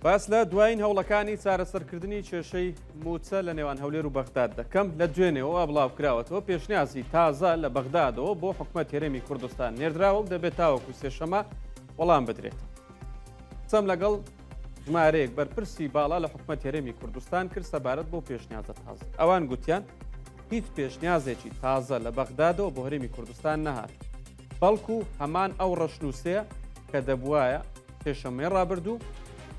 باس لە دوایین هەوڵەکانی چارەسەرکردنی کێشەی موچە لە نێوان هەولێر و بەغداد دەکەم لە دوێنێەوە بڵاوکراوەتەوە پێشنیازی تازە لە بەغدادەوە بۆ حکومەت هێرێمی کوردستان نێردراوە و دەبێت تاوەکو سێشەمە وەڵام بدرێت. قسەم لەگەڵ ژمارەیەک بەرپرسی باڵا لە حکومەت هێرێمی کوردستان کرد سەبارەت بۆ پێشنیازە تازە. ئەوان گوتیان هیچ پێشنیازێکی تازە لە بەغدادەوە بۆ هەرێمی کوردستان نەهات، بەڵکو هەمان ئەو ڕەشنووسەیە کە دەبوایە پێشەمەی ڕابردوو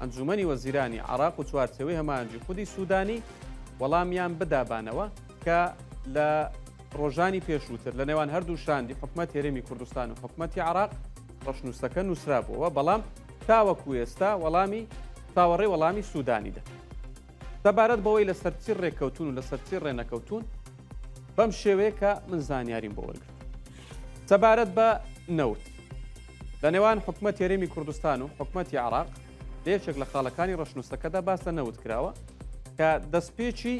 ئەنجومەنی وەزیرانی عراق و چوارچەوەی هەمانجی خودی سوودانی وەڵامیان بدابانەوە کە لە ڕۆژانی پێشووتر لە نێوان هەردوو شاندی حکومەت هێرێمی کوردستان و حکومەتی عراق ڕەشنووسەکە نووسرابووەوە، بەڵام تاوەکو ئێستا تاوەڕێ وەڵامی سوودانیدا. سەبارەت بەوەی لە سەرچی ڕێککەوتون و لە سەرچی ڕێنەکەوتون بەم شێوەیە کە من زانیاریم بۆ وەرگرت. سەبارەت بە نەوت لە نێوان حکومەت هێرێمی کوردستان و حکومەتی عراق یەکێک لە خاڵەکانی ڕەشنووسەکەدا باسە نەوت کراوە کە دەستپێکی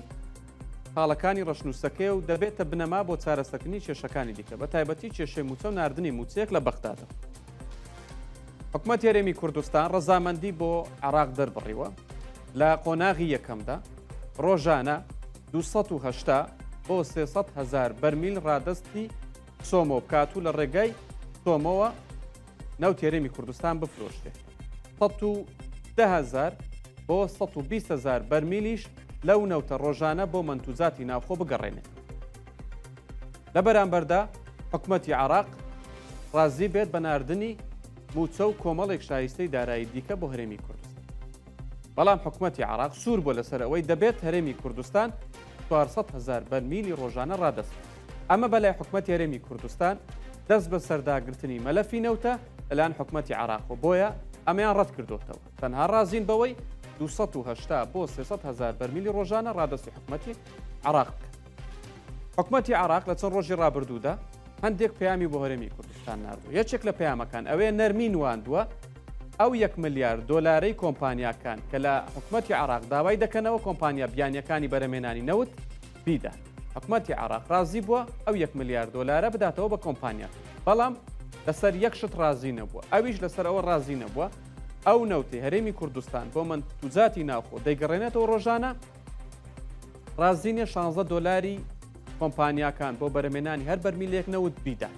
خاڵەکانی ڕەشنووسەکەی و دەبێتە بنەما بۆ چارەسەرکردنی کێشەکانی دیکە بە تایبەتی کێشەی موچە و ناردنی موچەیەک لە بەغدادە. حکومەت هێرێمی کوردستان ڕەزامەندی بۆ عراق دەربڕیوە لە قۆناغی یەکەمدا ڕۆژانە 280 بۆ 300,000 بەرمیل ڕادستی سۆمۆ بکات و لە ڕێگای سۆمەوە نەوت هێرێمی کوردستان بفرۆشتێ. 110,000 بۆ 120,000 بەرمیلیش لەو نەوتە ڕۆژانە بۆ منتوجاتی ناوخۆ بگەڕێنێت. لە بەرامبەردا حکومەتی عراق ڕازی بێت بە ناردنی موچە و کۆمەڵێک شایستەی دارایی دیکە بۆ هەرێمی کوردستان. بەڵام حکومەتی عراق سوور بۆ لەسەر ئەوەی دەبێت هەرێمی کوردستان 400,000 بەرمیلی ڕۆژانە ڕادەست. ئەمە بەلای حکومەتی هەرێمی کوردستان دەست بە سەرداگرتنی مەلەفی نەوتە لەلایەن حکومەتی عراق و بۆیە ئەمەیان ڕەت کردوتەوە. تەنها ڕازین بەوەی 280 بۆ 300,000 بەرمیلی ڕۆژانە ڕادستی حکومەتی عراق بکە. حکومەتی عراق لە چەند ڕۆژی ڕابردوودا هەندێک پەیامی بۆ هەرێمی کوردستان ناردووە. یەکێک لە پەیامەکان ئەوەیە نەرمی نواندووە ئەو 1 ملیار دۆلارەی کۆمپانیاکان کە لە حکومەتی عراق داوای دەکەنەوە کۆمپانیا بیانیەکانی بەرهەمێنانی نەوت بیدا. حکومەتی عراق ڕازی بووە ئەو 1 ملیار دۆلارە بداتەوە بە کۆمپانیا، بەڵام لەسەر یەک شت ڕازی نەبووە، ئەویش لەسەر ئەوە ڕازی نەبووە ئەو نەوتی هەرێمی کوردستان بۆ منتوجاتی ناوخۆ دەیگەڕێنێتەوە ڕۆژانە ڕازینە 16 دۆلاری کۆمپانیاکان بۆ بەرهەمێنانی هەر بەرمیلێک نەوت بیدا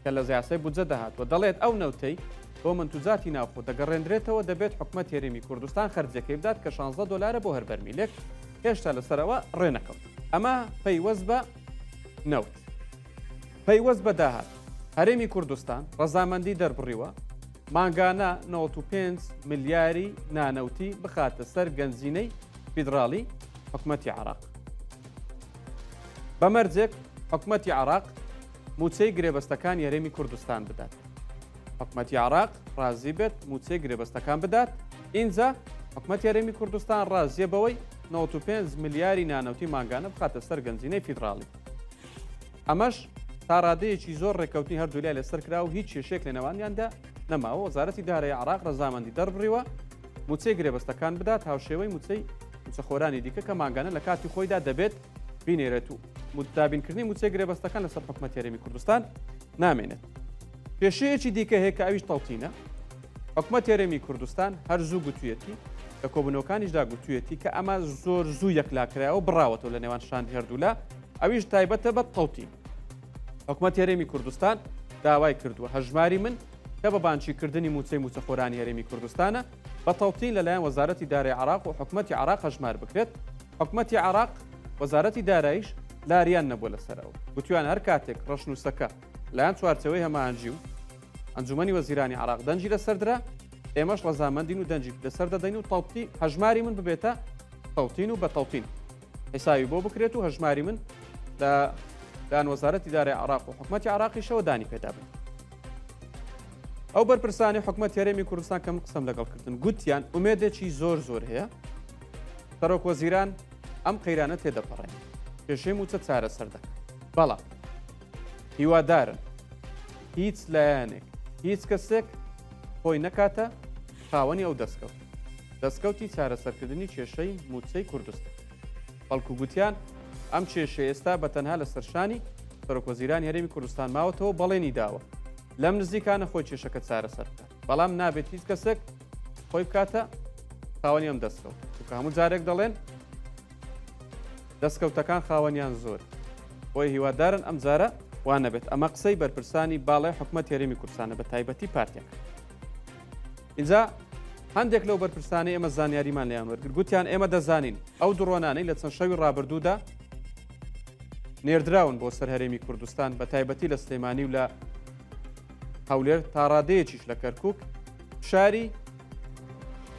کە لە زیاسەی بودجە داهاتوە. دەڵێت ئەو نەوتەی بۆ منتوجاتی ناوخۆ دەگەڕێنرێتەوە دەبێت حکومەت هێرێمی کوردستان خەرجەکەی بدات کە 16 دۆلارە بۆ هەر بەرمیلێک، هێشتا لەسەرەوە ڕێنەکەوت. ئەمە پەیوەست بە نەوت، پەیوەست بە داهات. هەرێمی کوردستان ڕەزامەندی دەربڕیوە مانگانە 95 ملیاری نانەوتی بخاتە سەر گەنجینەی فیدراڵی حکومەتی عراق. بەمەرجێک حکومەتی عراق موچەی گرێبەستەکانی هەرێمی کوردستان بدات. حکومەتی عراق ڕازی بێت موچەی گرێبەستەکان بدات. ئینجا حکومەتی هەرێمی کوردستان ڕازیە بەوەی 95 ملیاری نانەوتی مانگانە بخاتە سەر گەنجینەی فیدراڵی. ئەمەش تا ڕادەیەکی زۆر ڕێککەوتنی هەردوولای لەسەر کرا و هیچ کێشێک لە نێوانیاندا نەماوە. وەزارەتی دارایی عراق ڕەزامەندی دەربڕیوە موچەی گرێبەستەکان بدات هاوشێوەی موچەخۆرانی دیکە کە مانگانە لە کاتی خۆیدا دەبێت بینێرێت و مدابینکردنی موچەی گرێبەستەکان لەسەر حکومەت هێرێمی کوردستان نامێنێت. کێشەیەکی دیکە هەیە کە ئەویش تەڵتینە. حکومەت هێرێمی کوردستان هەرزوو گوتوویەتی لە کۆبنەوەکانیشدا گوتوویەتی کە ئەمە زۆر زوو یەکلاکرایەوە بڕاوەتەوە لە نێوان شاندی هەردوولا، ئەویش تایبەتە بە تەڵتین. حکومەت هێرێمی کوردستان داوای کردووە هەژماری من کە بە بانچیکردنی موچەی موچەخۆرانی هەرێمی کوردستانە بە تەڵتین لەلایەن وەزارەتی دارایی عراق و حکومەتی عراق هەژمار بکرێت. حکومەتی عراق وەزارەتی داراییش لاریان نەبووە لەسەرەوە، گوتویان هەر کاتێک ڕەشنووسەکە لایەن چوارچەوەی هەمانجی و ئەنجومەنی وەزیرانی عراق دەنجی لەسەردرا، ئێمەش ڕەزامەندین و دەنجی لەسەر دەدەین و تەڵتی هەژماری من ببێتە تەڵتین و بە تەڵتین حساوی بۆ بکرێت و هەژماری من لە لایەن وەزارەتی دارایی عراق و حکومەتی عراقیشەوە دانی پێدا بن. ئەو بەرپرسانی حکومەت هێرێمی کوردستان کە من قسەم لەگەڵکردن گوتیان ئومێدێکی زۆر هەیە سەرۆک وەزیران ئەم قەیرانە تێدەپەڕێن کێشەی موچە چارەسەر دەکەن، بەڵام هیوادارن هیچ لایەنێک هیچ کەسێک خۆی نەکاتە خاوەنی ئەو دەستکەوتی چارەسەرکردنی کێشەی موچەی کوردستان. بەڵکو گوتیان ئەم کێشە ئێستا بە تەنها لە سەرشانی سەرۆک وەزیرانی هەرێمی کوردستان ماوەتەوە بەڵێنی داوە لەم نزیکانە خۆی کێشەکە چارەسەر بکات، بەڵام نابێت هیچ کەسێک خۆی بکاتە خاوەنی ئەم دەستکەوت چونکە هەموو جارێک دەڵێن دەستکەوتەکان خاوەنیان زۆر بۆی هیوادارن ئەم جارە وان نەبێت. ئەمە قسەی بەرپرسانی باڵای حکوومەت هێرێمی کوردستانە بە تایبەتی پارتیەکە. اینجا هەندێک لەو بەرپرسانی ئێمە زانیاریمان لێیان وەرگرت گوتیان ئێمە دەزانین ئەو دڕۆنانەی لە چەند شەوی ڕابردوودا نێردراون بۆ سەر هەرێمی کوردستان بە تایبەتی لە سلێمانی و لە هەولێر تا ڕادەیەکیش لە کەرکووک شاری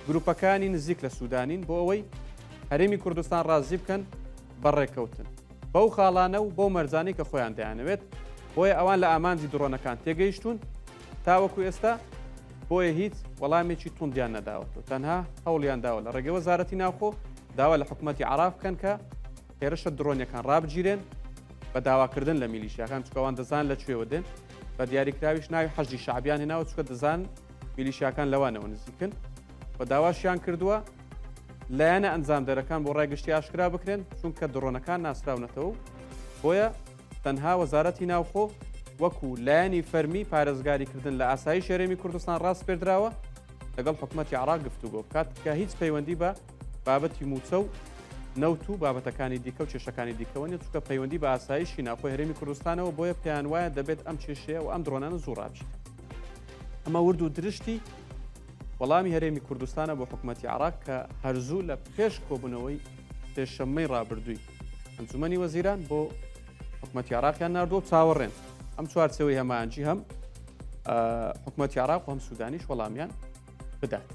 گروپەکانی نزیک لە سوودانین بۆ ئەوەی هەرێمی کوردستان ڕازی بکەن بەڕێکەوتن بەو خاڵانە و بۆ مەرزانی کە خۆیان دەیانەوێت بۆیە ئەوان لە ئامانجی درۆنەکان تێگەیشتون تاوەکو ئێستا بۆیە هیچ وەڵامێکی توندیان نەداوەتەوە تەنها هەوڵیان داوە لە ڕێگەی وەزارەتی ناوخۆ داوا لە حکوومەتی عراق بکەن کە هێرشە درۆنیەکان ڕابگیرێن بە داواکردن لە میلیشیاکان چکەوان دەزان لە کوێوە دێن بە دیاریکراویش ناوی حەشی شعبیان هێناوە چکە دەزان میلیشیاکان لەوانەوە نزیکن بە داواشیان کردووە لایەنە ئەنجامدەرەکان بۆ ڕایگەشتی ئاشکرا بکرێن چونکە درۆنەکان ناسراونەتەوە بۆیە تەنها وەزارەتی ناوخۆ وەکو لایەنی فەرمی پارێزگاریکردن لە ئاسایی هەرێمی کوردستان ڕاست پێدراوە لەگەڵ حکوومەتی عراق گفتوگۆ بکات کە هیچ پەیوەندی بە بابەتی موچە و نەوت و بابەتەکانی دیکە و کێشەکانی دیکەوە چونکە پەیوەندی بە ئاسایشی ناوخۆی هەرێمی کوردستانەوە بۆیە پێیان وایە دەبێت ئەم کێشەیە و ئەم درۆنانە زوو ڕابچێت. ئەمە ورد و درشتی وەڵامی هەرێمی کوردستانە بۆ حکوومەتی عراق کە هەرزوو لە پێش کۆبوونەوەی پێشەممەی ڕابردووی ئەنجومەنی وەزیران بۆ حکوومەتی عراقیان ناردووە چاوەڕێن ئەم چوارچەوەی هەمایانجی هەم حکوومەتی عراق و هەم سوودانیش وەڵامیان بدات.